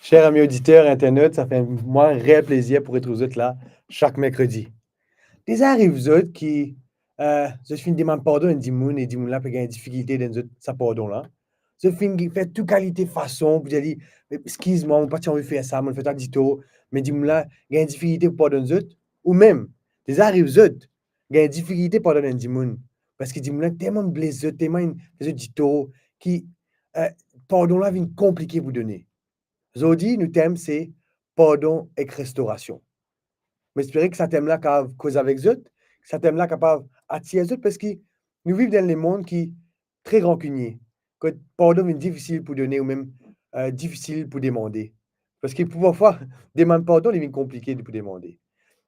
Chers amis auditeurs Internet, ça fait moi un réel plaisir pour être vous autres là chaque mercredi. Des arrive vous autres qui, je fin demande pardon à du monde et du monde là peut gagner difficulté dans autres ça pardon là. Je fin qui fait toute qualité façon pour dire excuse-moi, mon pas envie de faire ça, mon fait ça du tout, mais du monde là gagne difficulté pour pardonner autres ou même des arrive vous autres gagne difficulté pour pardonner du monde parce que du monde là tellement blessé, tellement des autres du tout qui pardon là vient compliqué pour donner. Aujourd'hui, notre thème, c'est pardon et restauration. Mais j'espère que ce thème-là capable cause avec eux, que ce thème-là capable attirer eux parce que nous vivons dans le monde qui est très rancunier. Que pardon est difficile pour donner ou même difficile pour demander. Parce que parfois, demander pardon est compliqué pour demander.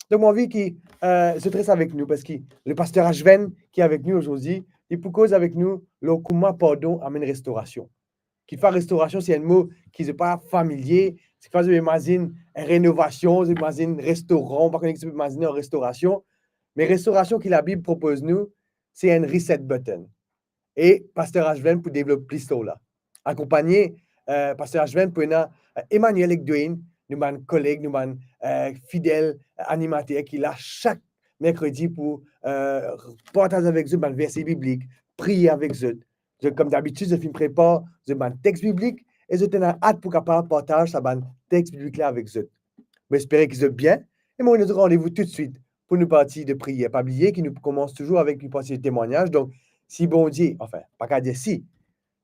Donc, moi, envie qu'il se tresse avec nous parce que le pasteur Ashven qui est avec nous aujourd'hui, il peut cause avec nous le comment pardon amène restauration. Qui fait restauration, c'est un mot qui n'est pas familier. C'est pas imagine rénovation, imagine restaurant, pas qu'on imagine restauration. Mais restauration que la Bible propose nous, c'est un reset button. Et Pasteur Ashven pour développer plus ça là. Accompagné, Pasteur Ashven pour Emmanuel Ekdouin, nous avons un collègue, nous avons un fidèle animateur qui est là chaque mercredi pour partager avec eux un verset biblique, prier avec eux. Comme d'habitude, je film prépare un texte biblique et je tenais hâte pour capable partager ce texte biblique là avec eux. J'espère qu'ils sont bien. Et moi, nous rendez-vous tout de suite pour une partie de prière. Pas oublier qu'il nous commence toujours avec une partie de témoignage. Donc, si bon Dieu, enfin, pas qu'à dire si,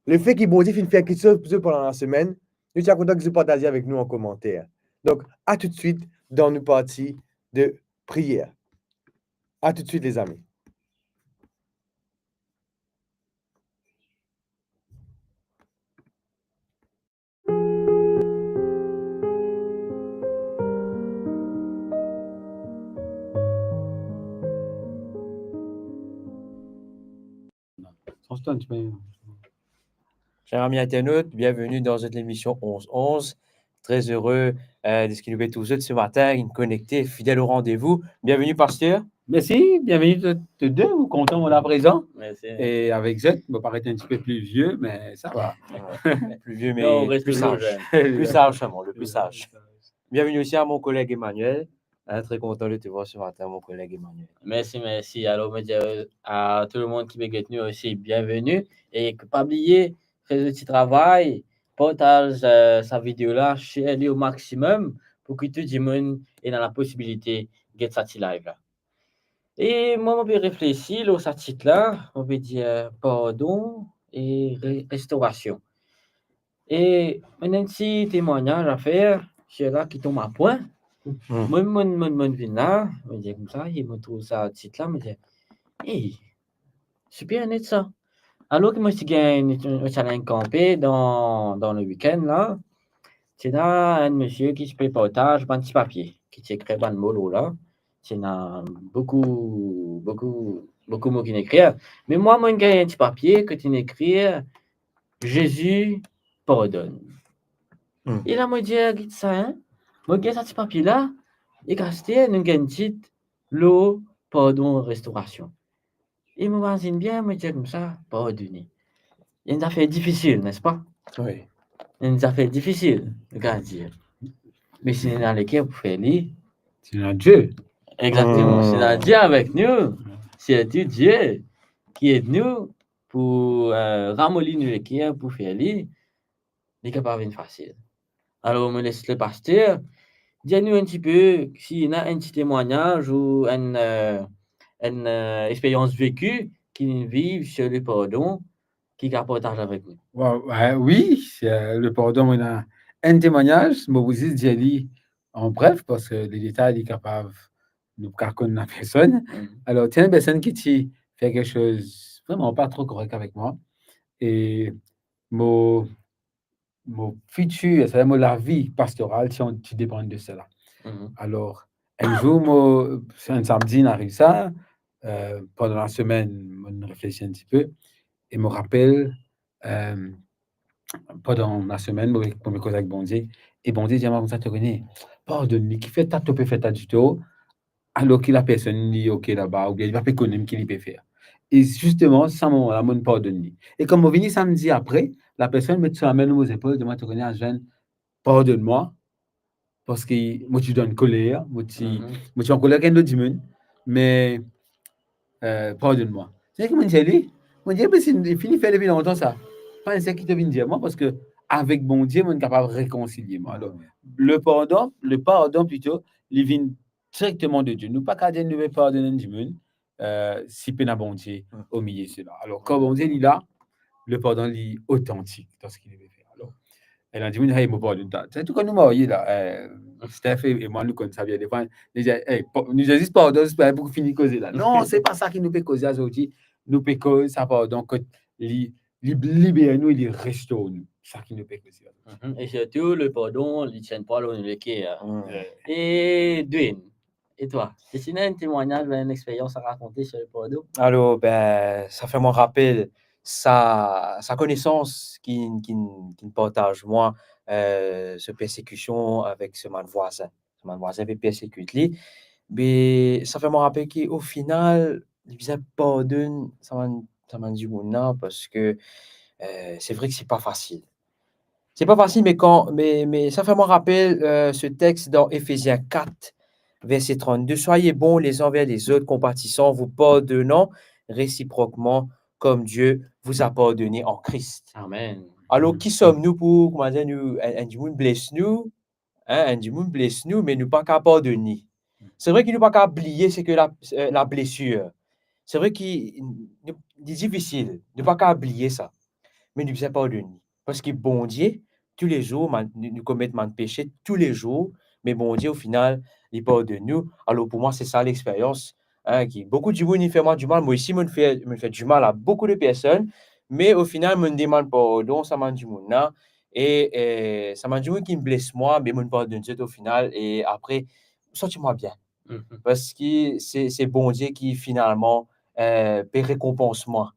le fait qu'il bon Dieu fait quelque chose pour eux pendant la semaine, nous sommes contents que vous partagez avec nous en commentaire. Donc, à tout de suite dans une partie de prière. À tout de suite, les amis. Chers amis internautes, bienvenue dans cette émission 11-11. Très heureux de ce qui nous fait tous ce matin, connectés, fidèles au rendez-vous. Bienvenue, pasteur. Merci, bienvenue tous deux, vous content on est présent. Merci. Et avec Z, me paraît un petit peu plus vieux, mais ça va. Plus vieux, mais Non, on plus sage. Plus sage, le plus sage. Bienvenue aussi à mon collègue Emmanuel. Très content de te voir ce matin, mon collègue Emmanuel. Merci. Alors, me dire à tout le monde qui m'écoute nous aussi, bienvenue. Et pas oublier, faites le petit travail, partage sa vidéo là, share-le au maximum pour que tout le monde ait la possibilité de get ça live là. Et moi, je vais réfléchir au titre là, on va dire pardon et restauration. Et un petit témoignage à faire, c'est là qui tombe à point. Moi, mon vin là, je dis comme ça, il me trouve ça titre là, je me dis, hey, super net ça. Alors que moi, je gagne un challenge campé dans le week-end là, c'est là un monsieur qui se prépare un petit papier, qui t'écrit un mot là. C'est beaucoup de mots qui n'écrivent. Mais moi, je gagne un petit papier que tu n'écris, Jésus pardonne. Et là, moi, je dis ça, hein? Moi, je gagne ce papier là. Et quand c'était un titre, l'eau, pardon, restauration. Et moi, m'imagine bien, me dire comme ça, pardonner. Il y a une affaire difficile, n'est-ce pas? Oui. Il y a une affaire difficile, regarde dire. Mais c'est dans lequel vous faites lire. C'est notre Dieu. Exactement, c'est dans Dieu avec nous. C'est Dieu qui est nous pour ramollir nous le cœur, pour faire lire. Il est capable de facile. Alors, on me laisse le pasteur. Dis-nous un petit peu s'il y a un petit témoignage ou une expérience vécue qui vivent sur le pardon qui partage avec nous. Oui, le pardon, on a un témoignage, mais vous dites en bref, parce que les détails sont capables de nous connaître la personne. Alors, tu as une personne qui fait quelque chose vraiment pas trop correct avec moi. Et mon futur, c'est-à-dire la vie pastorale, tu dépends de cela. Alors, un jour, c'est un samedi, on arrive ça. Pendant la semaine, on réfléchit un petit peu et me rappelle pendant la semaine, pour mes causes avec bon Dieu. Et bon Dieu dit, comme ça, tu connais, pardonne-lui, qui fait ta topé, fait ta du tout, alors que la personne dit, ok, là-bas, ou bien il va pas connaître qu'il peut faire. Et justement, ça moment-là, mon pardonne-lui. Et comme on vient samedi après, la personne met sur la main aux épaules, de moi, tu connais un jeune, pardonne-moi, parce que moi, tu donnes colère, moi, Mhm. tu es en colère avec un autre dimanche, mais pardonne-moi. C'est que mon Dieu, mon Dieu, c'est fini de faire depuis longtemps ça. Pas un ce qui te vient dire moi, parce que avec bon Dieu, on est capable de réconcilier. Moi. Alors, le pardon plutôt, il vient directement de Dieu. Nous pas qu'à dire nous devons pardonner un dimanche, si peu n'a bon Dieu au milieu de cela. Alors, quand bon Dieu est là, le pardon est authentique dans ce qu'il veut faire. Alors, elle a dit, hey, mon pardon, c'est tout comme nous mariés là. Steph et moi, nous connaissons bien des fois. Nous disons, hey, nous disons pardon, c'est pas pour finir de causer là. Non, c'est pas ça qui nous peut causer aujourd'hui. Nous peut causer ça pardon, que libère nous, il restaure nous. C'est ça qui nous peut causer. Mhm. Et surtout, le pardon, il ne tient pas le cœur. Mm. Et Dwayne, et toi, est-ce que tu as un témoignage, une expérience à raconter sur le pardon? Alors, ben, ça fait mon rappel sa connaissance qui me partage, moi, ce persécution avec ce man voisin. Ce man voisin avait persécuté lui. Mais ça fait mon rappel qu'au final, il faisait pardon, ça m'a dit non, parce que c'est vrai que c'est pas facile. C'est pas facile, mais ça fait mon rappel ce texte dans Éphésiens 4, verset 32. Soyez bons les uns envers les autres, compatissants, vous pardonnant réciproquement comme Dieu vous a pardonné en Christ. Amen. Alors, qui sommes-nous pour, comment dire, nous, un du monde blesse nous, hein, un du monde blesse nous, mais nous pas qu'à pardonner. C'est vrai qu'il nous pas qu'à oublier, c'est que la blessure. C'est vrai qu'il est difficile, ne pas qu'à oublier ça, mais nous ne pardonner. Parce que bon Dieu, tous les jours, nous commettons de péché tous les jours, mais bon Dieu, au final, il pardonne nous. Alors pour moi, c'est ça l'expérience. Hein, beaucoup de gens me font moi du mal. Moi aussi, me fait du mal à beaucoup de personnes, mais au final, me demande pardon, ça m'a du monde là. Et ça m'a du monde qui me blesse moi, mais me pardonne Dieu au final. Et après, sens-moi bien. Mhm. Parce que c'est bon Dieu qui finalement peut récompenser moi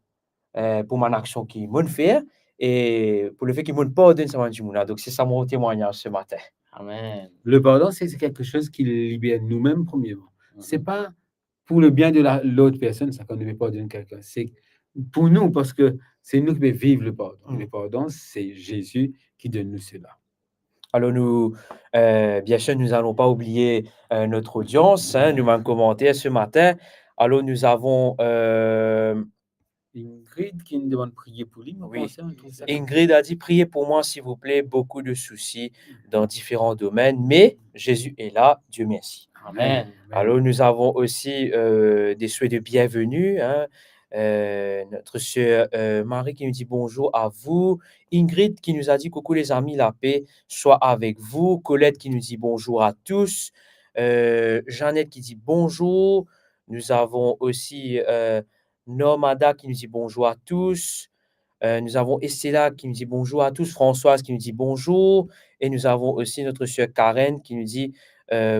pour mon action qui m'a fait et pour le fait qu'il m'a pardonné ça m'a dit mouna. Donc c'est ça mon témoignage ce matin. Amen. Le pardon, c'est quelque chose qui libère nous-mêmes, premièrement. Mhm. C'est pas pour le bien de l'autre personne, ça qu'on ne veut pardonner quelqu'un. C'est pour nous, parce que c'est nous qui devons vivre le pardon. Mm. Le pardon, c'est Jésus qui donne nous cela. Alors nous, bien sûr, nous n'allons pas oublier notre audience. Hein, nous m'avons commenté ce matin. Alors nous avons Ingrid qui nous demande de prier pour lui. Oui. Pensez, on trouve ça Ingrid a dit, priez pour moi s'il vous plaît, beaucoup de soucis dans différents domaines, mais Jésus est là, Dieu merci. Amen. Alors, nous avons aussi des souhaits de bienvenue. Hein. Notre sœur Marie qui nous dit bonjour à vous. Ingrid qui nous a dit coucou les amis, la paix soit avec vous. Colette qui nous dit bonjour à tous. Jeannette qui dit bonjour. Nous avons aussi Normada qui nous dit bonjour à tous. Nous avons Estella qui nous dit bonjour à tous. Françoise qui nous dit bonjour. Et nous avons aussi notre sœur Karen qui nous dit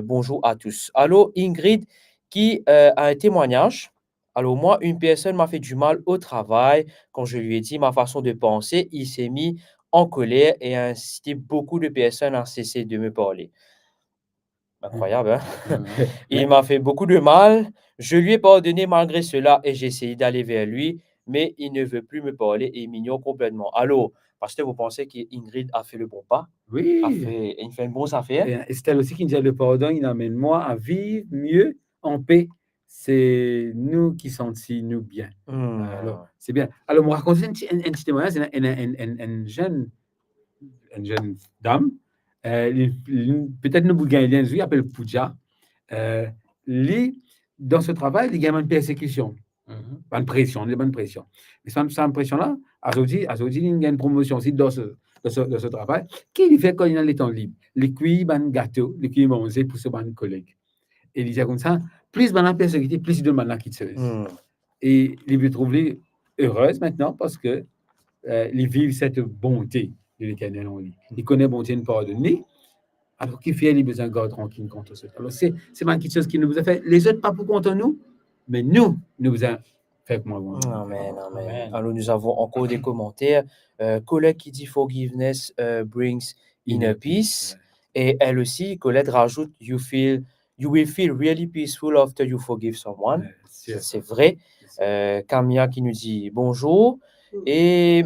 bonjour à tous. Alors, Ingrid qui a un témoignage. Alors, moi, une personne m'a fait du mal au travail. Quand je lui ai dit ma façon de penser, il s'est mis en colère et a incité beaucoup de personnes à cesser de me parler. Incroyable, hein? Mhm. Il m'a fait beaucoup de mal. Je lui ai pardonné malgré cela et j'ai essayé d'aller vers lui, mais il ne veut plus me parler et il m'ignore complètement. Alors, parce que vous pensez qu'Ingrid a fait le bon pas, Oui. il fait une grosse affaire. Et Estelle aussi qui nous dit le pardon, il amène moi à vivre mieux en paix. C'est nous qui sentis nous bien. Alors, c'est bien. Alors, on raconte un petit témoignage. Une jeune dame, peut-être nous Bougaïliens, il appelle Pouja. Lui, dans ce travail, il y a une persécution, Mhm. une pression, une bonne pression. Mais cette pression-là, aujourd'hui, il y a une promotion aussi dans ce travail, qui lui fait quand il a les temps libres. Les cuits, un gâteau, les cuits manger pour ses collègues. Et il disait comme ça, plus il a persécuté, plus il donne maintenant quitteuse. Et il veut trouver heureuse maintenant parce que il vit cette bonté de l'Éternel en lui. Il connaît la bonté de pardonner, alors qu'il fait les besoins de garde tranquille contre ça. Alors c'est quelque chose qui nous a fait, les autres pas pour contre nous, mais nous vous a fait moi. Amen, amen. Amen. Alors nous avons encore des commentaires. Colette qui dit forgiveness brings inner peace. Et elle aussi, Colette rajoute, you will feel really peaceful after you forgive someone. C'est vrai. Camilla qui nous dit bonjour. Et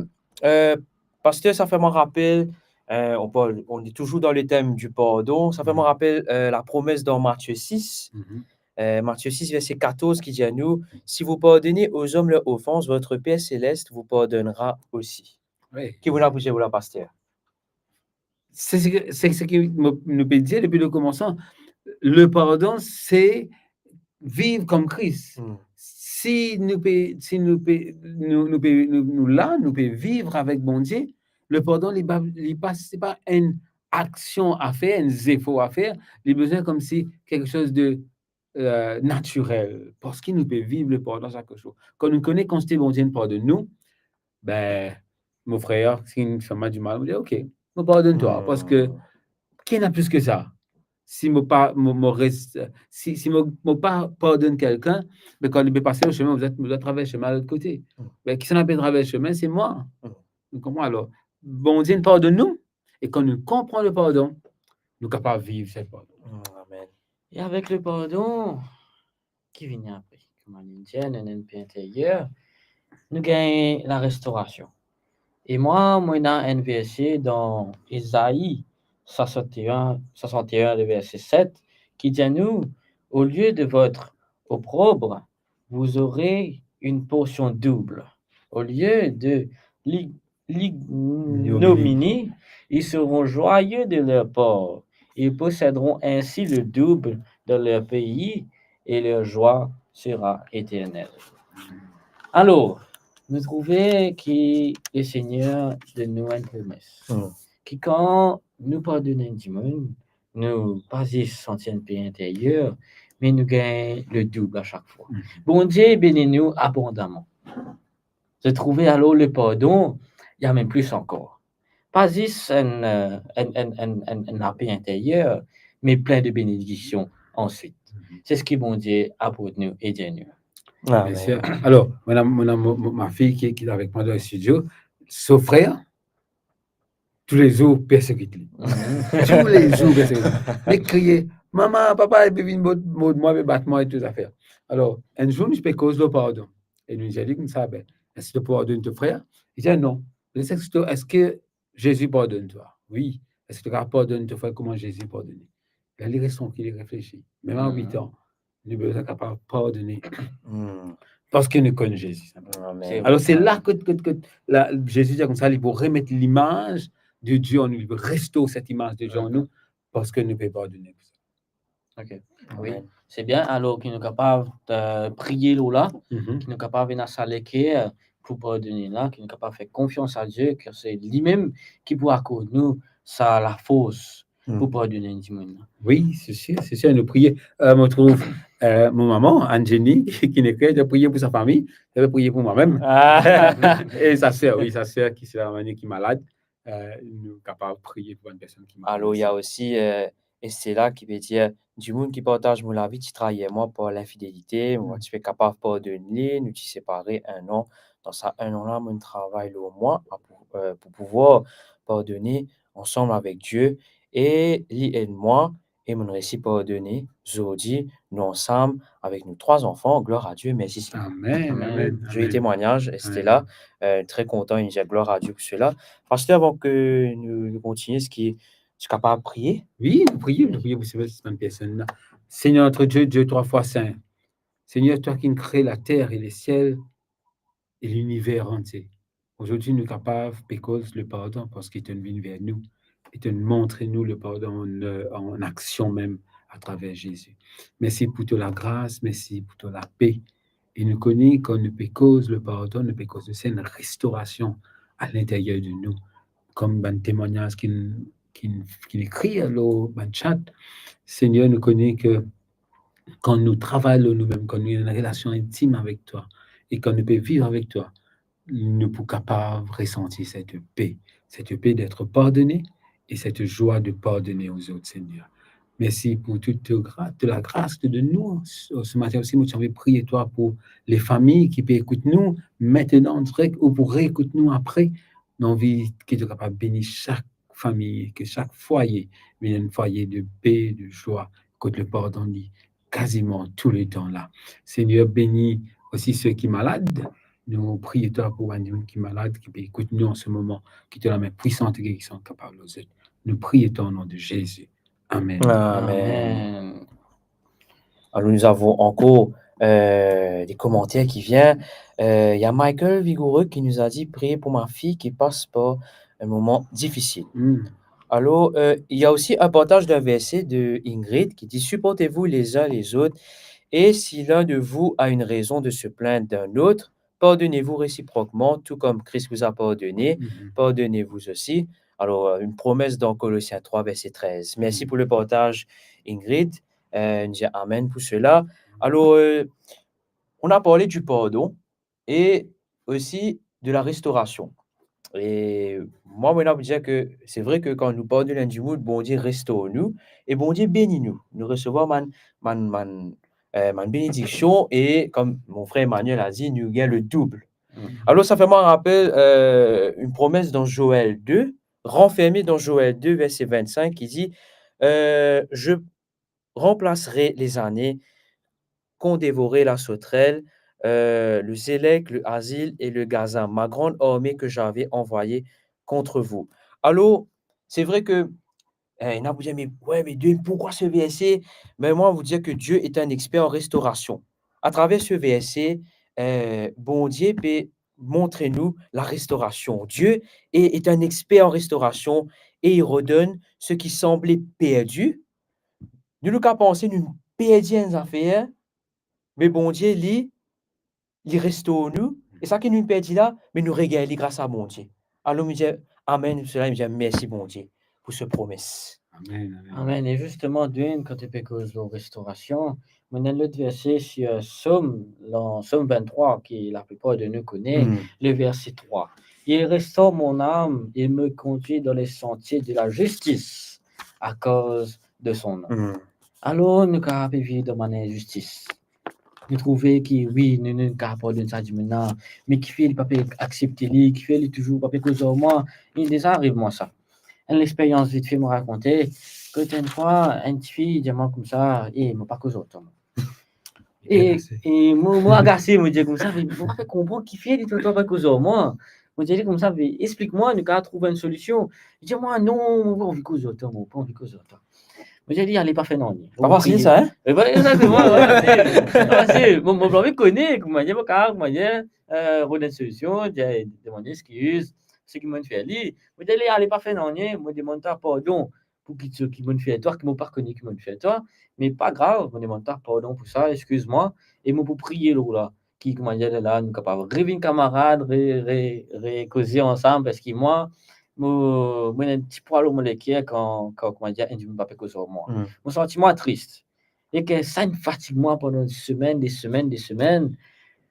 pasteur, ça fait mon rappel On est toujours dans le thème du pardon. Ça fait me rappeler la promesse dans Matthieu 6. Matthieu 6, verset 14, qui dit à nous, « Si vous pardonnez aux hommes leurs offenses, votre Père céleste vous pardonnera aussi. » Oui. Qui vous l'a poussé, vous la pasteur? C'est ce que nous peut dire depuis le commencement. Le pardon, c'est vivre comme Christ. Si nous pouvons vivre avec bon Dieu, le pardon, c'est pas une action à faire, un effort à faire. Il besoin comme si quelque chose de naturel. Parce qu'il nous peut vivre le pardon chaque jour. Quand nous connaissons quand bon Dieu nous pardonne nous, ben, mon frère, si une femme a du mal, on dit OK, me pardonne-toi. Parce que qui n'a plus que ça? Si je ne pardonne quelqu'un, mais quand il peut passer le chemin, vous êtes traverser le chemin de l'autre côté. Mais qui s'en a pas traverser le chemin, c'est moi. Donc, comment alors? Bon Dieu nous pardonne nous. Et quand nous comprenons le pardon, nous sommes capables de vivre ce pardon. Amen. Et avec le pardon, qui vient après, comme on dit, un peu intérieur, nous gagnons la restauration. Et moi, j'ai un verset dans Isaïe 61, le verset 7, qui dit à nous, au lieu de votre opprobre, vous aurez une portion double. Au lieu de l'ignominie, ils seront joyeux de leur part. Ils posséderont ainsi le double de leur pays et leur joie sera éternelle. Alors, nous trouvons que le Seigneur de nous une promesse. Que quand nous pardonnons du monde, nous pas juste sentir un paix intérieur, mais nous gagnons le double à chaque fois. Bon Dieu bénit nous abondamment. Je trouvais alors le pardon, il y a même plus encore. Pas juste un paix intérieur, mais plein de bénédictions ensuite. C'est ce que bon Dieu a pour nous et de nous. Bien sûr. Alors, ma fille qui est avec moi dans le studio, son frère, tous les jours, persécute. Tous les jours, persécute. Mais crier, maman, papa, il peut venir moi, battre moi et tout ça faire. Alors, un jour, je peux cause le pardon. Et nous, j'ai dit comme ça, est-ce que tu pardonnes ton frère? Il dit non. Est-ce que Jésus pardonne toi? Oui. Est-ce que tu pardonnes ton frère? Comment Jésus pardonne? Il a les raisons qu'il réfléchit. Même à 8 ans, nous sommes capables de pardonner. Parce qu'il nous connaît Jésus. Alors, c'est là que Jésus dit comme ça, il faut remettre l'image de Dieu en nous, il veut restaurer cette image de Dieu en nous, parce que nous pouvons pardonner. Ok. Oui, c'est bien. Alors, qu'il est capable de prier là, qu'il est capable de s'alléquer pour pardonner là, qu'il est capable de faire confiance à Dieu, que c'est lui-même qui peut accorder nous ça la force pour pardonner du monde. Oui, c'est sûr, nous prier. Je trouve mon maman, Angénie, qui n'est que de prier pour sa famille, elle va prier pour moi-même. Et sa sœur, qui c'est la manière qui est malade, nous sommes capables de prier pour une personne qui est malade. Alors, il y a aussi Estella qui veut dire du monde qui partage mon vie, tu trahis moi pour l'infidélité, moi tu es capable de pardonner, nous tu séparer un an. Dans ça, un an là, mon travail au moins pour pouvoir pardonner ensemble avec Dieu et lui et moi et mon récit pardonner. Aujourd'hui, nous ensemble avec nos 3 enfants, gloire à Dieu, merci Seigneur. Amen. Joli témoignage, Estella, très content, il dit gloire à Dieu pour cela. Pasteur, avant que nous continuions, est-ce que tu es capable de prier? Oui, priez pour cette personne-là. Seigneur notre Dieu, Dieu 3 fois saint. Seigneur, toi qui crées la terre et les ciels et l'univers entier. Aujourd'hui, nous sommes capables de cause le pardon parce qu'il te vient vers nous et te montre nous le pardon en action même à travers Jésus. Merci pour toute la grâce, merci pour toute la paix. Et nous connaissons qu'on ne peut cause le pardon, ne peut cause de une restauration à l'intérieur de nous, comme un témoignage qui écrit dans le chat. Seigneur, nous connaissons que quand nous travaillons nous-mêmes, quand nous avons une relation intime avec toi et quand nous pouvons vivre avec toi, nous sommes capables de ressentir cette paix d'être pardonné et cette joie de pardonner aux autres, Seigneur. Merci pour toute la grâce de nous. Ce matin aussi, nous avons prié toi pour les familles qui peuvent écouter nous maintenant direct ou pour réécouter nous après. Nous avons envie que tu sois capable de bénir chaque famille, que chaque foyer vienne un foyer de paix, de joie, que le pardon quasiment tous les temps là. Seigneur, bénis aussi ceux qui sont malades, Nous prions toi pour un qui est malade, qui peut écouter nous en ce moment, qui te la main puissante et qui sont capables de nous. Nous prions toi au nom de Jésus. Amen. Amen. Alors, nous avons encore des commentaires qui viennent. Il y a Michael Vigoureux qui nous a dit « Priez pour ma fille qui passe par un moment difficile ». Alors, il y a aussi un partage d'un verset de Ingrid qui dit « Supportez-vous les uns les autres, et si l'un de vous a une raison de se plaindre d'un autre, pardonnez-vous réciproquement, tout comme Christ vous a pardonné, pardonnez-vous aussi. » Alors, une promesse dans Colossiens 3, verset 13. Merci pour le partage, Ingrid. Nous disons Amen pour cela. Alors, on a parlé du pardon et aussi de la restauration. Et moi, maintenant, je dire que c'est vrai que quand nous pardonnons du monde, bon Dieu restaure-nous et bon Dieu bénit-nous. Nous recevons ma bénédiction et comme mon frère Emmanuel a dit, nous gagnons le double. Alors, ça fait moi un rappel, une promesse dans Joël 2, renfermée dans Joël 2, verset 25, qui dit je remplacerai les années qu'ont dévoré la sauterelle, le zélek, le asile et le gazin, ma grande armée que j'avais envoyée contre vous. Alors, c'est vrai que il y en a vous dire, mais ouais, mais Dieu, pourquoi ce verset? Mais moi, vous dire que Dieu est un expert en restauration. À travers ce verset, bon Dieu peut montrer nous la restauration. Dieu est un expert en restauration et il redonne ce qui semblait perdu. Nous nous qu'à penser, nous perdons des affaires, mais bon Dieu, il restaure nous. Et ça qui nous perdit là, mais nous régalons grâce à bon Dieu. Alors, je dis Amen, cela, je dis merci bon Dieu pour ce promesse. Amen. Amen. Et justement, d'une, quand tu peux cause de restauration, on a l'autre verset sur Somme 23, qui la plupart de nous connaissent, le verset 3. Il restaure mon âme, il me conduit dans les sentiers de la justice à cause de son nom. Alors, nous avons vivre de manière justice. Nous trouvons que oui, nous ne pouvons pas de ça maintenant, mais qui fait le papier accepter, qui fait toujours le papier cause de moi, il déjà arrive moi ça. L'expérience vite fait me raconter que une fois, une fille dit moi comme ça, et moi pas cause autant. Et moi agacé, me dit comme ça, mais vous pas comprendre qui fait, toi pas cause moi. Moi dit comme ça, explique-moi, nous avons trouvé une solution. Il dit moi non, on va envie cause autant, on pas envie cause autant. Moi j'ai dit allez pas faire non. Pas facile ça hein? Et voilà exactement. Facile. Mon blâme connaît, comment dire moi dire une solution, demander excuse. Ce qui m'ont fait aller, moi dis allez pas faire non, moi demande pardon pour ce qui m'ont fait toi, qui m'ont pas connu, qui m'ont fait toi, mais pas grave, moi demande pardon pour ça, excuse-moi, et moi pour prier là, qui comment dire là, nous capable revenir camarade, causer ensemble parce que moi un petit poil au molécule quand comment dire, je me pas cause moi. Mon sentiment triste et que ça me fatigue moi pendant des semaines.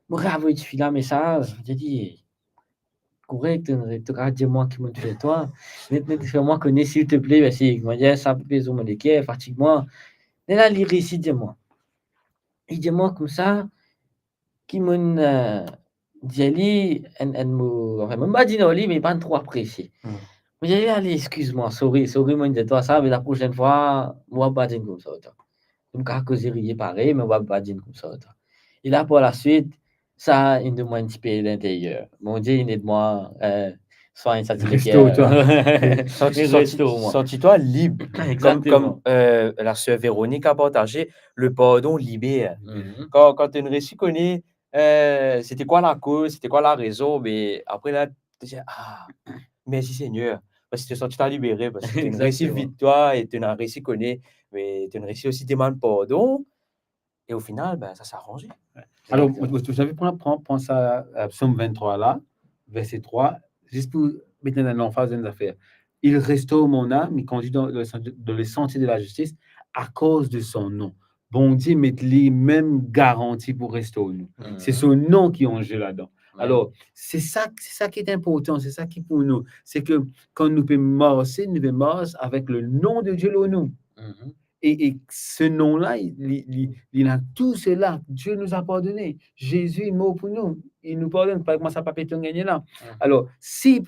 Moi j'avais fait un message, j'ai dit correct, tu as dit moi qui me fait toi, mais fais-moi connaître s'il te plaît, parce que moi dire ça peut au molécule, fatigue-moi. Et là il récite de moi. Il dit moi comme ça qui m'ont dit enfin même pas dit non mais pas trop apprécié. Mais j'ai dit allez excuse-moi, sorry moi dit toi ça mais la prochaine fois moi pas dire comme ça. Donc à cause de pareil mais moi pas dire comme ça. Et là pour la suite ça il demande un petit peu l'intérieur. Mon Dieu il aide moi soit un Restaure-toi. Sens-toi libre. Comme la sœur Véronique a partagé, le pardon libère. Quand tu ne connais c'était quoi la cause, c'était quoi la raison, mais après là, tu dis ah, merci Seigneur, parce que tu t'as libéré, parce que tu as réussi victoire et tu as réussi connaître, mais tu as réussi aussi demander pardon, et au final, ben, ça s'est arrangé. Alors, vous avez prendre ça à Psaume 23 là, verset 3, juste pour mettre en emphase une affaire. Il restaure mon âme, il conduit dans le sentier de la justice à cause de son nom. Bon Dieu met les mêmes garanties pour restaurer nous. C'est son nom qui est en jeu là-dedans. Alors, c'est ça qui est important, c'est ça qui est pour nous. C'est que quand nous pouvons marcher avec le nom de Dieu en nous. Et ce nom-là, il a tout cela. Dieu nous a pardonné. Jésus est mort pour nous. Il nous pardonne. Pas comment ça pas peut gagner là. Alors, si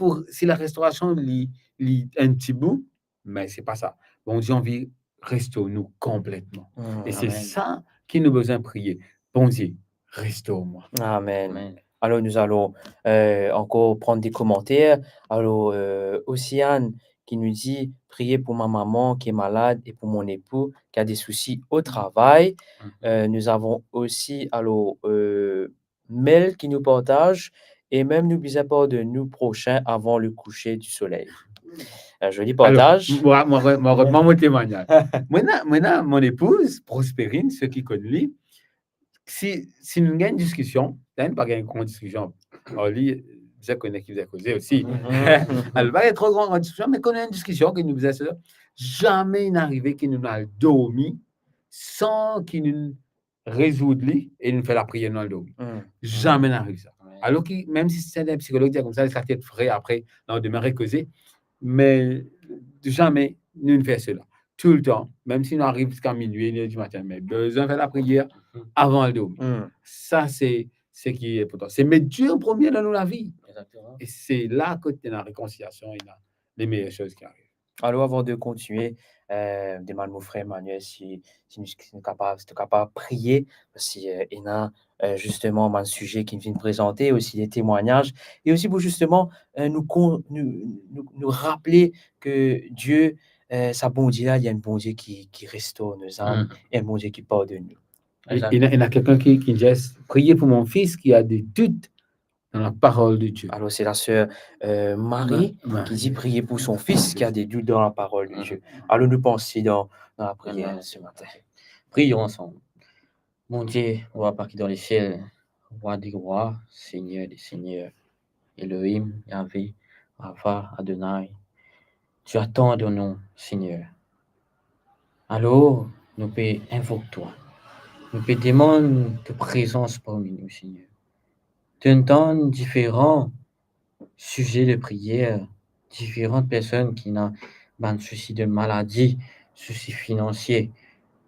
la restauration un petit bout, mais c'est pas ça. Bon Dieu, envie restaure-nous complètement. Et c'est ça qui nous besoin de prier. Bon Dieu, restaure-moi. Amen. Alors, nous allons encore prendre des commentaires. Alors, Océane qui nous dit prier pour ma maman qui est malade et pour mon époux qui a des soucis au travail. Nous avons aussi alors Mel qui nous partage et même n'oubliez pas de nous prochains avant le coucher du soleil. Un joli partage. Alors, moi, reprends mon témoignage. Maintenant, mon épouse, Prospérine, ceux qui connaissent lui, si nous avons une discussion, il n'y a pas une grande discussion. Alors, lui, je connais qui vous a causé aussi. Elle va être trop grande discussion, mais qu'on a une discussion qui nous faisait cela. Jamais il n'arrivait qu'il nous a dormi sans qu'il nous résoudre et nous fait la prière dans le dos. Jamais n'arrive ça. Alors que même si c'est un psychologue qui dit comme ça, ça peut être frais après, on demeurait causé, mais jamais nous ne fait cela. Tout le temps, même si nous arrivons jusqu'à minuit, 1h du matin, mais besoin de faire la prière avant le dormir. Ça, c'est ce qui est important. C'est mettre Dieu en premier dans la vie. Exactement. Et c'est là que tu as la réconciliation et les meilleures choses qui arrivent. Alors, avant de continuer, demande mon frère Emmanuel si nous sommes capables de prier, si il y a justement un sujet qui vient présenter, aussi des témoignages, et aussi pour justement nous rappeler que Dieu, sa bonté là, il y a une bonté qui restaure nos âmes et un bon Dieu qui pardonne nous. Il y a quelqu'un qui dit priez pour mon fils qui a des doutes dans la parole de Dieu. Alors, c'est la sœur Marie qui dit prier pour son fils qui a des doutes dans la parole de Dieu. Alors, nous pensons dans la prière ce matin. Prions ensemble. Mon Dieu, roi parti dans les ciels, roi des rois, Seigneur des seigneurs, Elohim, Yahvé, Rafa, Adonai, tu attends de nous, Seigneur. Alors, nous pouvons invoquer toi. Nous pouvons demander de présence parmi nous, Seigneur. Tu entends différents sujets de prière, différentes personnes qui ont un souci de maladie, souci financier,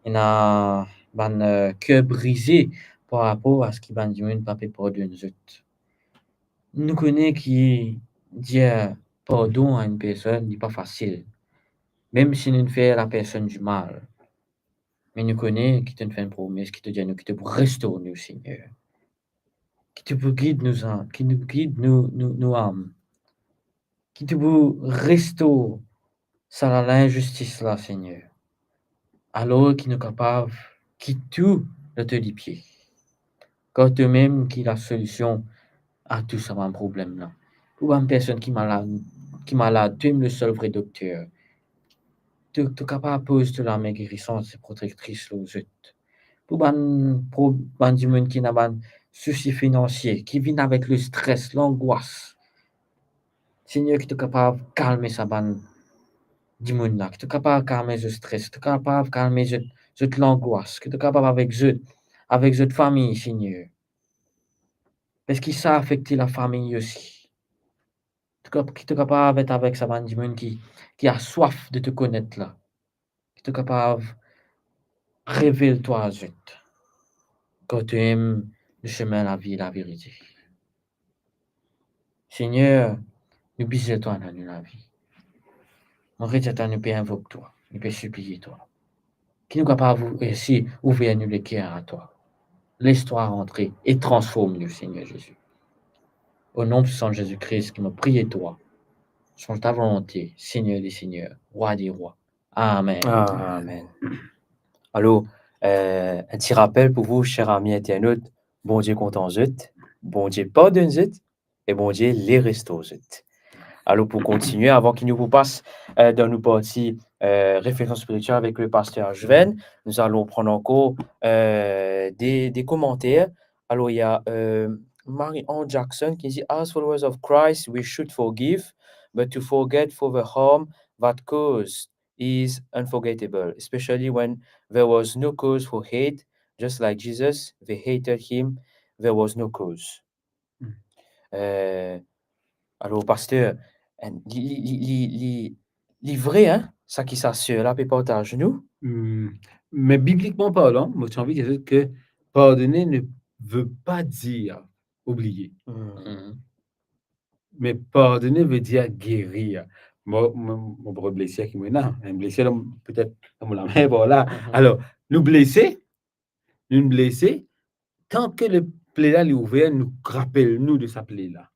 il y a un cœur brisé par rapport à ce qui va nous pas pardonner nous autres. Nous connaissons qui dire pardon à une personne n'est pas facile, même si nous fait la personne du mal. Mais nous connaissons qui te fait une promesse, qui te dit qui te restaure nous, Seigneur, qui te guide nous âmes, qui nous guide nos âmes, qui te restaure ça l'injustice là, Seigneur. Alors qu'il est capable, qui tout de te les pieds. Quand toi-même qui la solution à tout ça, un problème là. Pour une personne qui est malade, tu es le seul vrai docteur. Tu es capable de poser la main guérissante et protectrice aux autres. Pour un monde qui n'a pas de soucis financiers, qui vit avec le stress, l'angoisse. Seigneur, qui est capable de calmer sa bande du monde là, qui est capable de calmer le stress, qui est capable de calmer l'angoisse, qui est capable avec cette famille, Seigneur. Parce que ça affecte la famille aussi. Qui est capable d'être avec sa bande du monde qui a soif de te connaître là. Qui est capable de révéler toi à eux. Quand tu aimes le chemin, la vie et la vérité. Seigneur, nous bisons toi dans la vie. Mon Rédempteur, nous peut invoquer toi, nous peut supplier toi. Qui nous capable aussi ouvrir nous les cœurs à toi. Laisse-toi rentrer et transforme-nous, Seigneur Jésus. Au nom puissant de Jésus-Christ, qui me prie toi, change ta volonté, Seigneur des seigneurs, roi des rois. Amen. Amen. Alors, un petit rappel pour vous, chers amis internautes, bon Dieu content zut, bon Dieu pardonne zut, et bon Dieu les restaure zut. Alors, pour continuer, avant qu'il nous passe dans nos parties réflexion spirituelle avec le pasteur Juven, nous allons prendre encore des commentaires. Alors, il y a Marie-Anne Jackson qui dit « As followers of Christ, we should forgive, but to forget for the harm that caused is unforgettable, especially when there was no cause for hate, just like Jesus, they hated him, there was no cause. » Alors, pasteur, les vrais, hein, ça qui s'assure, là, peut partager nous. Mais bibliquement parlant, moi, j'ai envie de dire que pardonner ne veut pas dire oublier. Mais pardonner veut dire guérir. Moi, mon blessé qui m'a un blessé, peut-être, dans la main, voilà. Alors, nous blesser, tant que plaie là, elle est ouverte, nous rappelle nous de sa plaie là.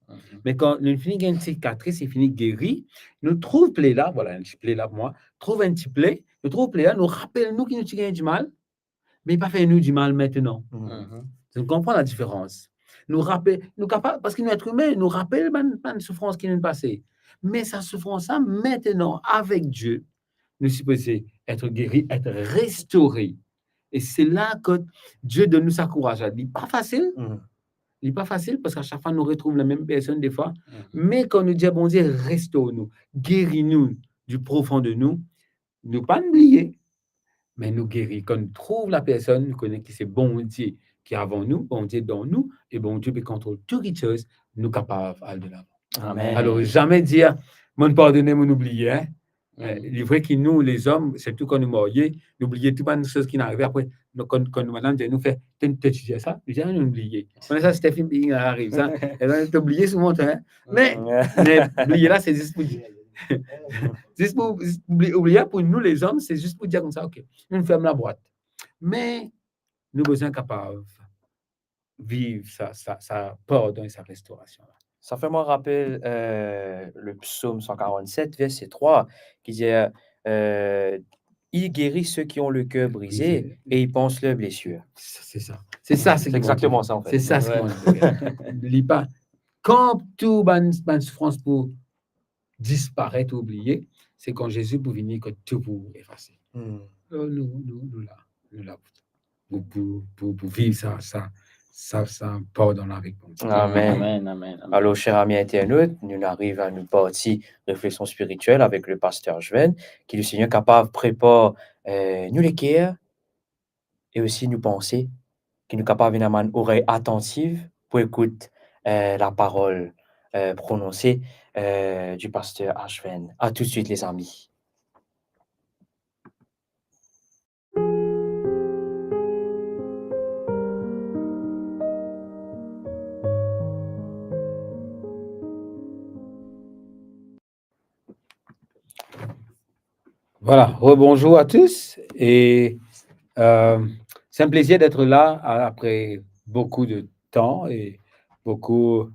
Mais quand nous finissons une cicatrice, il finit guéri, nous trouvons plaie là, voilà, un petit plaie là pour moi, trouve un petit plaie, nous trouvons plaie là, nous rappelle nous qui nous tirons du mal, mais pas faire nous du mal maintenant. Vous comprenez la différence? Nous rappelle, nous capables, parce que nous êtres humains, nous rappelle une souffrance qui nous passée. Mais sa souffrance là, maintenant, avec Dieu, nous supposons être guéris, être restaurés. Et c'est là que Dieu donne nous sa courage. Il n'est pas facile. Il n'est pas facile parce qu'à chaque fois, nous retrouvons la même personne des fois. Mais quand nous disons, bon Dieu, restaure-nous, guéris-nous du profond de nous, nous pas oublier, mais nous guérir. Quand nous trouvons la personne, nous connaissons que c'est bon Dieu qui est avant nous, bon Dieu dans nous, et bon Dieu qui contrôle toutes les choses, nous capables d'aller de l'avant. Amen. Alors, jamais dire, mon pardonner, mon oublier. Hein? Il est vrai que nous, les hommes, surtout quand nous morions, nous oublions tout les choses qui nous arrivent après. Quand nous, madame, nous fait, tu disais ça, nous disons, nous oublions. On a ça, Stéphane, il arrive, ça. Et là, tu oublié souvent, hein? Mais oublier là, c'est juste pour dire. Juste pour oublier pour nous, les hommes, c'est juste pour dire comme ça, OK, nous fermons la boîte. Mais nous avons besoin capables de vivre sa pardon et sa restauration. Ça fait moi rappeler le psaume 147, verset 3, qui dit il guérit ceux qui ont le cœur brisé et il pense leurs blessures. C'est ça. C'est ça. C'est exactement ça, en fait. C'est ça ce qu'on dit. Lis pas. Quand tout ban souffrance pour disparaître, oublier, c'est quand Jésus pour venir que tout pour effacer. Nous là, pour vivre ça pardon avec nous. Amen. Alors, chers amis internautes, nous arrivons à une partie réflexion spirituelle avec le pasteur Joven, qui le Seigneur capable prépare nous les cœurs et aussi nous penser, qui nous capable d'avoir une oreille attentive pour écouter la parole prononcée du pasteur Joven. À tout de suite, les amis. Voilà, rebonjour à tous et c'est un plaisir d'être là après beaucoup de temps et beaucoup,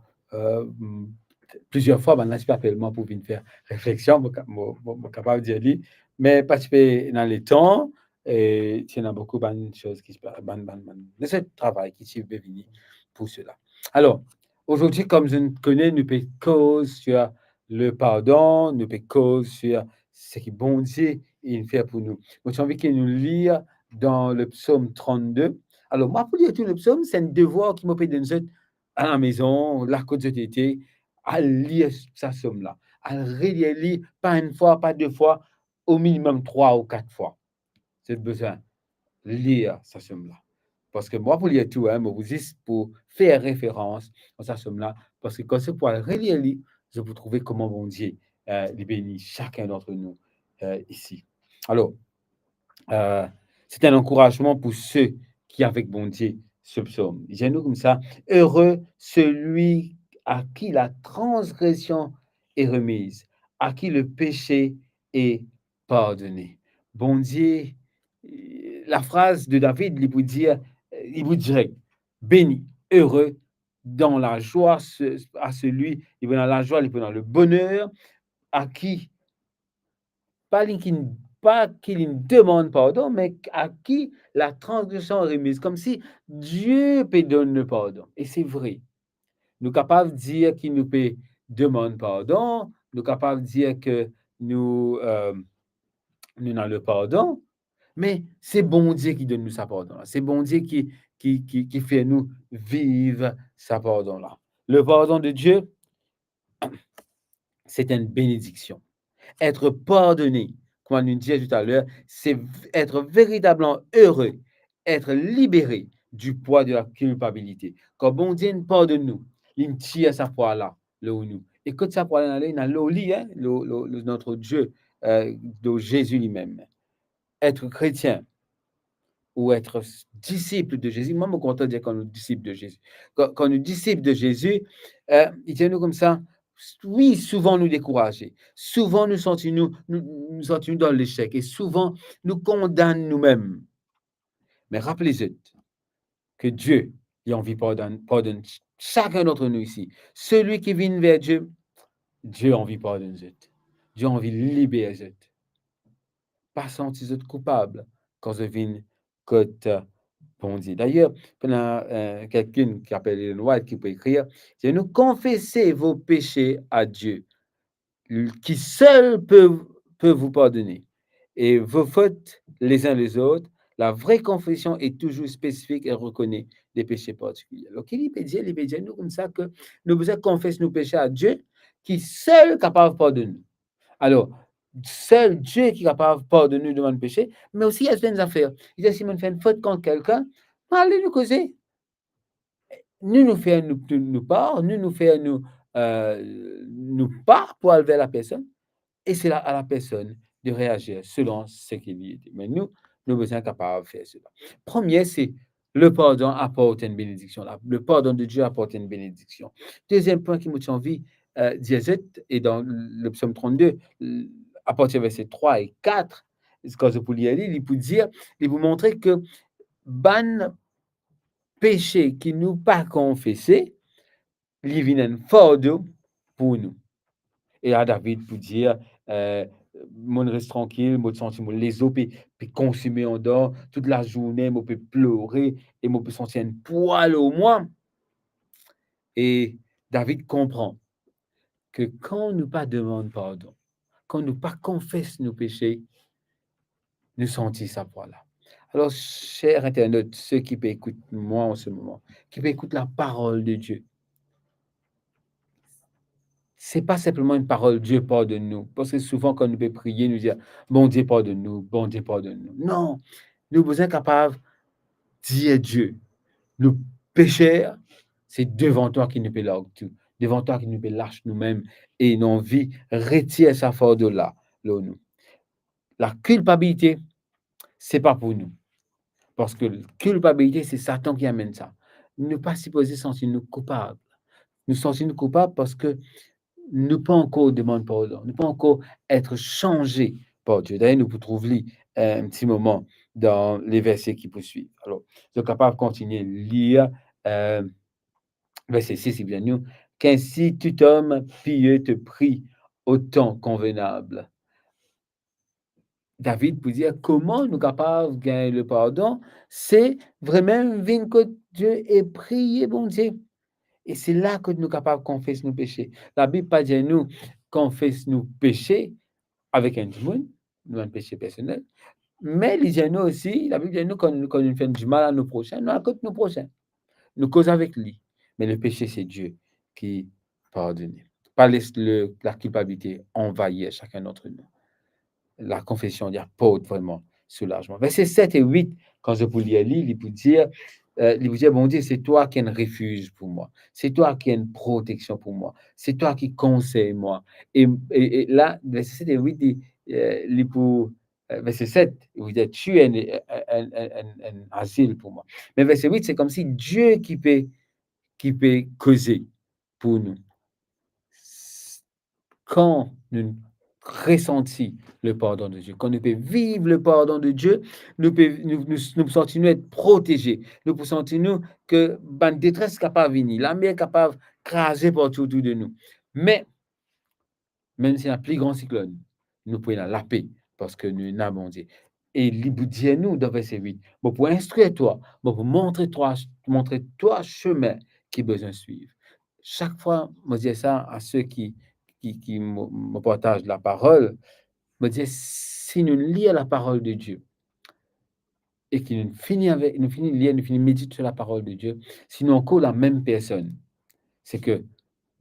plusieurs fois, maintenant je m'appelle moi pour venir faire réflexion, je capable de dire, mais participer dans les temps et il y a beaucoup de choses qui se passent, de ce travail qui s'est venu pour cela. Alors, aujourd'hui, comme je connais, nous pouvons cause sur le pardon, nous pouvons cause sur ce que bon Dieu il fait pour nous. Moi, j'ai envie que nous lire dans le psaume 32. Alors, moi, pour lire tout le psaume, c'est un devoir qui m'a fait donner à la maison, la côte de été, à lire sa somme-là, à relire, pas une fois, pas deux fois, au minimum 3 ou 4 fois. C'est besoin de lire sa somme-là. Parce que moi, pour lire tout, je vous dis pour faire référence à sa somme-là, parce que quand c'est pour relire, je peux trouver comment bon Dieu les bénit chacun d'entre nous ici. Alors, c'est un encouragement pour ceux qui, avec bon Dieu, ce psaume. J'ai-nous comme ça, heureux celui à qui la transgression est remise, à qui le péché est pardonné. Bon Dieu, la phrase de David, il vous dirait, béni, heureux, dans la joie, à celui, il va dans la joie, il va dans le bonheur, à qui, pas qu'il demande pardon, mais à qui la transgression est remise, comme si Dieu peut donner le pardon. Et c'est vrai. Nous sommes capables de dire qu'il nous peut demander pardon, nous sommes capables de dire que nous avons le pardon, mais c'est bon Dieu qui donne nous sa pardon. C'est bon Dieu qui fait nous vivre sa pardon-là. Le pardon de Dieu, c'est une bénédiction. Être pardonné, comme on nous disait tout à l'heure, c'est être véritablement heureux, être libéré du poids de la culpabilité. Quand bon Dieu nous pardonne nous, il tire sa poids là, là où nous. Et quand ça poids là, il a notre Dieu, de Jésus lui-même. Être chrétien ou être disciple de Jésus, moi, je suis content de dire qu'on est disciple de Jésus. Quand nous disciple de Jésus, il dit nous comme ça. Oui, souvent nous décourager, souvent nous sentons dans l'échec et souvent nous condamnons nous-mêmes. Mais rappelez-vous que Dieu Il a envie pardonne chacun d'entre nous ici. Celui qui vient vers Dieu, Dieu a envie pardonner eux. Dieu a envie libérer eux. Pas sentir eux coupables quand ils viennent côté bon Dieu. D'ailleurs, pendant quelqu'un qui appelle Ellen White qui peut écrire, c'est nous confessez vos péchés à Dieu, qui seul peut vous pardonner. Et vos fautes les uns les autres, la vraie confession est toujours spécifique et reconnaît des péchés particuliers. Alors, il peut dire nous comme ça que nous devons confesser nos péchés à Dieu, qui seul est capable de pardonner. Alors, seul Dieu qui est capable de pardonner de nos péchés, mais aussi il y a certaines affaires. Il dit, si on fait une faute contre quelqu'un, allez nous causer. Nous faire nous part, nous faire nous part pour enlever la personne. Et c'est à la personne de réagir selon ce qu'il dit. Mais nous sommes incapables de faire cela. Premier, c'est le pardon apporte une bénédiction. Le pardon de Dieu apporte une bénédiction. Deuxième point qui m'a envie de dire, et dans le psaume 32, à partir de versets 3 et 4, quand je peux lire, il peut dire, il vous montrer que ban péché qui nous pas confessé, il vient un fardeau pour nous. Et à David pour dire, mon reste tranquille, mon sentiment, les eaux peut consumer en dehors toute la journée, mon peut pleurer et mon peut sentir un poil au moins. Et David comprend que quand nous pas demande pardon, quand nous pas confesse nos péchés, nous sentons ça poil-là. Alors, chers internautes, ceux qui peuvent écouter moi en ce moment, qui peuvent écouter la parole de Dieu, c'est pas simplement une parole, Dieu pardonne-nous. Parce que souvent, quand nous pouvons prier, nous dire, bon Dieu pardonne-nous, bon Dieu pardonne-nous. Non, nous sommes capables de dire Dieu, nous pécheurs, c'est devant toi qui nous peut lâcher tout, devant toi qui nous peut lâcher nous-mêmes et nos vies, retire sa fardeau là, nous. La culpabilité, c'est pas pour nous. Parce que la culpabilité, c'est Satan qui amène ça. Nous ne pas supposés sentir nous coupables. Nous sentir nous coupables parce que ne pas encore demander pardon, ne pas encore être changé par Dieu. D'ailleurs, nous pouvons trouver un petit moment dans les versets qui poursuivent. Alors, je suis capable de continuer à lire verset 6, il vient nous, qu'ainsi tout homme pieux te prie au temps convenable. David peut dire comment nous sommes capables de gagner le pardon, c'est vraiment venir que Dieu et prier, bon Dieu. Et c'est là que nous sommes capables de confesser nos péchés. La Bible pas dit nous confesse nos péchés avec un démon, nous un péché personnel. Mais il dit nous aussi, la Bible dit nous quand nous faisons du mal à nos prochains, nous accompagnons nos prochains. Nous causons avec lui. Mais le péché, c'est Dieu qui pardonne. Pas laisse la culpabilité envahir chacun d'entre nous. La confession, il apporte vraiment soulagement. Versets 7 et 8, quand je peux lire, il peut dire, bon Dieu, c'est toi qui es un refuge pour moi. C'est toi qui es une protection pour moi. C'est toi qui conseilles moi. Et là, verset 7 et 8, verset 7, vous dites, tu es un asile pour moi. Mais verset 8, c'est comme si Dieu qui peut causer pour nous. Quand nous ressentons le pardon de Dieu, quand nous pouvons vivre le pardon de Dieu, nous sentons être protégés. Nous sentons que la détresse est capable de venir, la mer est capable de craser partout autour de nous. Mais, même si y a un plus grand cyclone, nous pouvons la paix parce que nous avons Dieu. Et il dit nous dans verset 8, pour instruire toi, pour montrer toi chemin qui est besoin de suivre. Chaque fois, je dis ça à ceux qui me partagent la parole, je dis si nous lisons la parole de Dieu et que nous finissons méditer sur la parole de Dieu, si nous encore la même personne, c'est que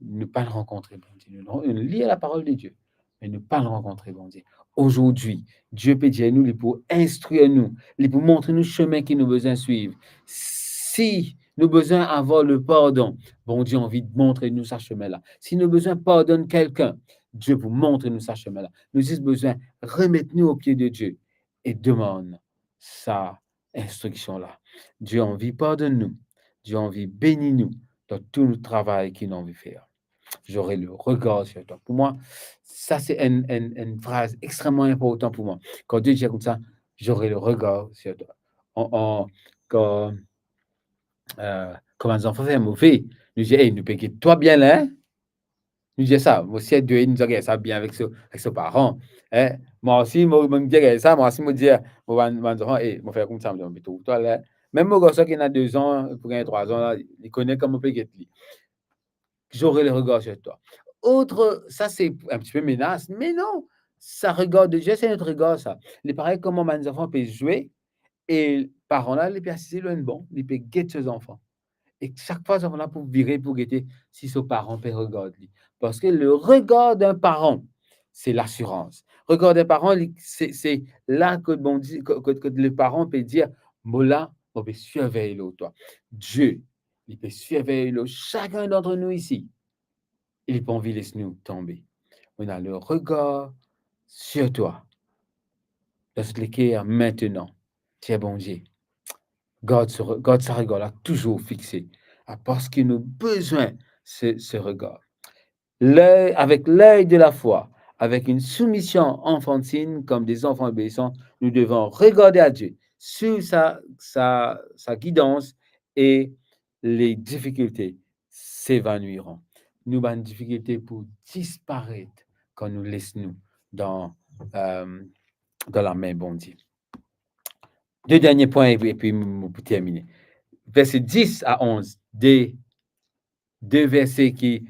nous ne pas le rencontrer, bon Dieu. Nous lisons la parole de Dieu, mais nous ne pas le rencontrer, bon Dieu. Aujourd'hui, Dieu peut dire nous, il peut instruire nous, il peut montrer nous le chemin qu'il nous besoin suivre. Si nous besoin avoir le pardon, bon Dieu a envie de montrer nous ce chemin-là. Si nous besoin pardonner quelqu'un, Dieu vous montre nous ce chemin-là. Nous avons besoin remettre nous au pied de Dieu et demande sa instruction-là. Dieu a envie pardonne nous. Dieu a envie bénir nous dans tout le travail qu'il a envie de faire. J'aurai le regard sur toi. Pour moi, ça, c'est une phrase extrêmement importante pour moi. Quand Dieu dit comme ça, j'aurai le regard sur toi. Comme les enfants font mauvais, nous disons, hey, nous payons toi bien là, hein? Nous disons ça, moi aussi, deux, nous disons ça bien avec ses parents. Hein? Moi aussi, moi, me dis ça, moi aussi, me dire, moi, enfant, hey, moi, faire comme ça, me dis, toi là. Même mon garçon qui a 2 ans, pour gagner 3 ans, là, il connaît comment payer lui. J'aurai le regard sur toi. Autre, ça c'est un petit peu menace, mais non, ça regarde Dieu, c'est notre regard, ça. Les pareil, comment mes enfants peuvent jouer, et parents là, les peuvent assister loin de bon, ils peuvent guetter ses enfants. Et chaque fois, ils sont là pour virer, pour guetter si son parent peut regarder. Parce que le regard d'un parent, c'est l'assurance. Regard d'un parent, c'est là que, bon, que le parent peut dire, moi là, on peut surveiller l'autre, toi. Dieu, il peut surveiller l'autre, chacun d'entre nous ici. Il n'a pas envie de laisser nous tomber. On a le regard sur toi. Lorsque l'équerre maintenant, tiens bon Dieu, garde sa regard là, toujours fixé. Parce qu'il nous a besoin de ce regard. Avec l'œil de la foi, avec une soumission enfantine comme des enfants obéissants, nous devons regarder à Dieu sur sa guidance et les difficultés s'évanouiront. Nous avons une difficulté pour disparaître quand nous laissons dans la main bon Dieu. 2 derniers points et puis pour terminer. Verset 10 à 11, deux versets qui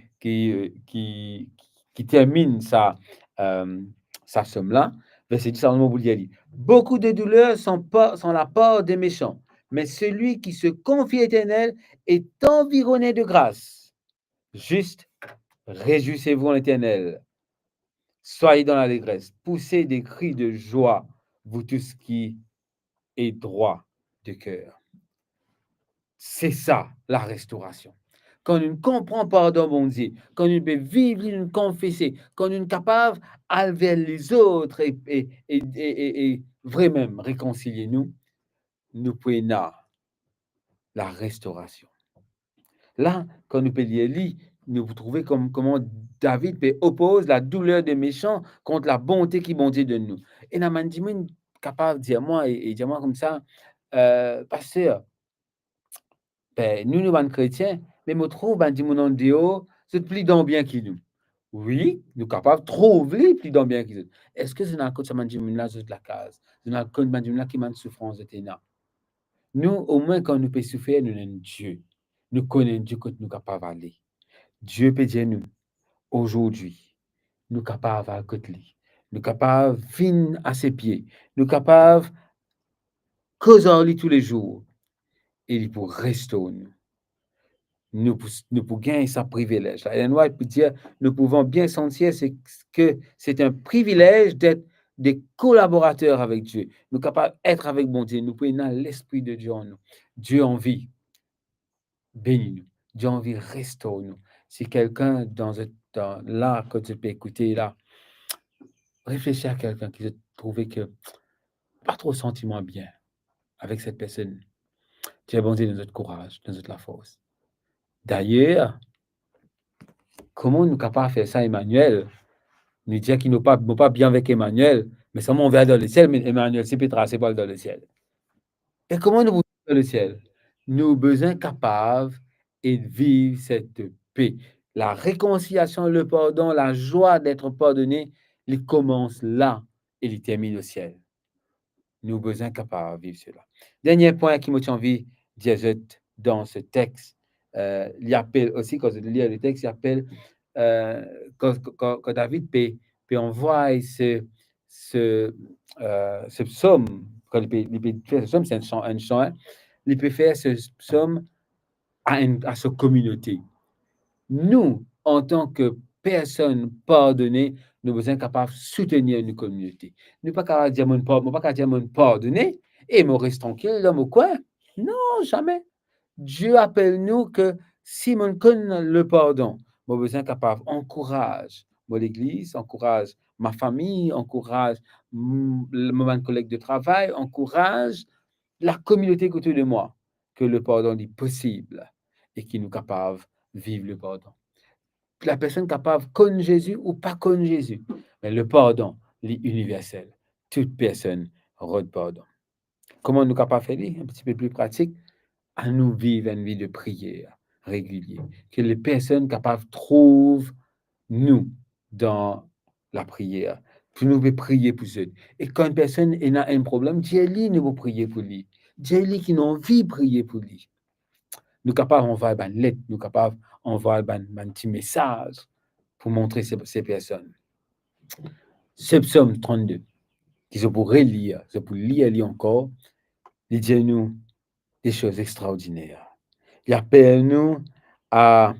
terminent sa somme-là. Verset 10 à 11, vous dire, beaucoup de douleurs sont la part des méchants, mais celui qui se confie à l'Éternel est environné de grâce. Juste, réjouissez-vous en l'Éternel. Soyez dans l'allégresse. Poussez des cris de joie, vous tous qui êtes droit de cœur. C'est ça, la restauration. Quand nous comprenons pardon, bon Dieu, quand nous pouvons vivre, nous confesser, quand nous sommes capables d'aller vers les autres et vraiment réconcilier nous pouvons la restauration. Là, quand nous pouvons lire, nous trouvons comment David peut opposer la douleur des méchants contre la bonté qui bon Dieu de nous. Et nous sommes capables de dire moi et dire moi comme ça, pasteur, ben, nous sommes chrétiens, mais nous trouvons ben, mon Dieu, c'est plus dans bien qu'il nous. Oui, nous sommes capables de trouver plus dans bien qu'il nous. Est-ce que c'est dans le côté de la case? C'est dans le côté de qui m'a une souffrance de ténà. Nous, au moins, quand nous pouvons souffrir, nous sommes Dieu. Nous connaissons Dieu que nous sommes capables d'aller. Dieu peut dire nous, aujourd'hui, nous sommes capables à côté de lui. Nous sommes capables de venir à ses pieds. Nous sommes capables de causer tous les jours. Et il pour restaurer nous. Nous pouvons gagner ce privilège. La loi peut dire, nous pouvons bien sentir que c'est un privilège d'être des collaborateurs avec Dieu. Nous sommes capables d'être avec bon Dieu. Nous pouvons avoir l'Esprit de Dieu en nous. Dieu en vie, bénis-nous. Dieu en vie, restaure-nous. Si quelqu'un là, que tu peux écouter, là, réfléchis à quelqu'un qui se trouvait que pas trop sentiment bien avec cette personne. Dieu bon Dieu, dans notre courage, dans notre la force. D'ailleurs, comment nous sommes capables de faire ça, Emmanuel? Nous disons qu'il n'est pas bien avec Emmanuel, mais seulement on va dans le ciel, mais Emmanuel, c'est Pétra, c'est pas dans le ciel. Et comment nous voulons dans le ciel? Nous sommes besoin capables de vivre cette paix. La réconciliation, le pardon, la joie d'être pardonné, il commence là et il termine au ciel. Nous sommes besoin capables de vivre cela. Dernier point qui m'a envie de dire dans ce texte, il appelle aussi, quand je lis le texte, il appelle quand David peut envoyer ce psaume, quand il peut faire ce psaume, c'est un chant, hein, il peut faire ce psaume à sa communauté. Nous, en tant que personnes pardonnées, nous sommes besoin capables de soutenir une communauté. Nous ne sommes pas capables de dire pardonner et me reste tranquille dans mon coin. Non, jamais. Dieu appelle nous que si on connaît le pardon, nous sommes besoin capables d'encourager l'Église, encourage ma famille, encourage mon collègue de travail, encourage la communauté autour de moi, que le pardon est possible et qui nous capable de vivre le pardon. La personne capable de connaître Jésus ou pas connaître Jésus, mais le pardon est universel. Toute personne reçoit pardon. Comment nous sommes capables de faire un petit peu plus pratique? à nous vivre une vie de prière régulière. Que les personnes capables trouvent nous dans la prière. Pour nous prier pour eux. Et quand une personne a un problème, dis-lui, nous vous prier pour lui. Dis-lui qui a envie de prier pour lui. Nous sommes capables d'envoyer une lettre, nous sommes capables d'envoyer un petit message pour montrer ces personnes. Ce psaume 32, qu'ils pourraient lire, je peux lire encore, il dit nous des choses extraordinaires. Il appelle nous à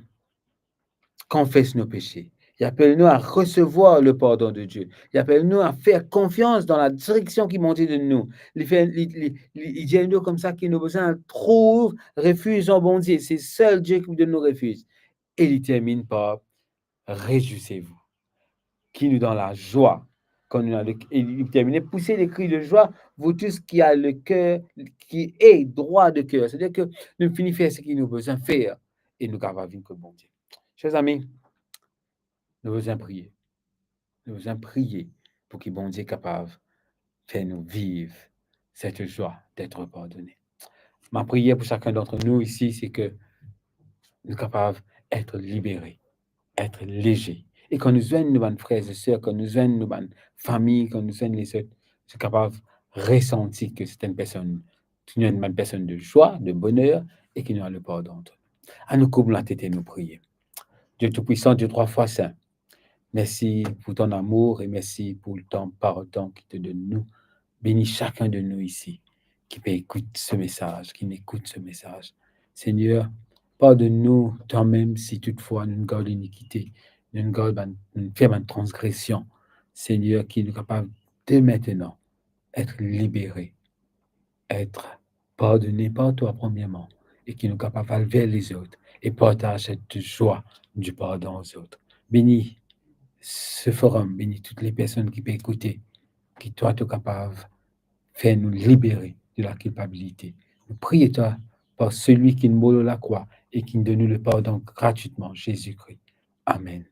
confesser nos péchés. Il appelle nous à recevoir le pardon de Dieu. Il appelle nous à faire confiance dans la direction qui monte de nous. Il dit nous comme ça qu'il nous besoin trouve refuge en bon Dieu. C'est seul Dieu qui nous donne nos refuges. Et il termine par réjouissez-vous. Qui nous donne la joie. Quand nous il termine poussez les cris de joie, vous tous qui a le cœur, qui est droit de cœur. C'est-à-dire que nous finissons faire ce qu'il nous besoin faire et nous capables vivre que bon Dieu. Chers amis, nous besoin prier. Nous besoin prier pour que bon Dieu est capable de faire nous vivre cette joie d'être pardonné. Ma prière pour chacun d'entre nous ici, c'est que nous sommes capables d'être libérés, être légers. Et quand nous joignons nos frères et sœurs, quand nous joignons nos familles, quand nous joignons les autres, nous sommes capables de ressentir que c'est une personne de joie, de bonheur, et qui nous a le pardon. À nous couper la tête et nous prier. Dieu Tout-Puissant, Dieu 3 fois Saint, merci pour ton amour et merci pour ton pardon qui te donne nous. Bénis chacun de nous ici qui peut écouter ce message, qui n'écoute ce message. Seigneur, pardonne-nous toi-même si toutefois nous gardons l'iniquité, nous gardons une transgression. Seigneur, qui est capable de maintenant être libéré, être pardonné par toi premièrement, et qui nous capable d'aller vers les autres et partager cette joie du pardon aux autres. Bénis ce forum, bénis toutes les personnes qui peuvent écouter, qui toi, tu es capable de faire nous libérer de la culpabilité. Nous prions toi par celui qui nous mourut la croix et qui nous donne le pardon gratuitement, Jésus-Christ. Amen.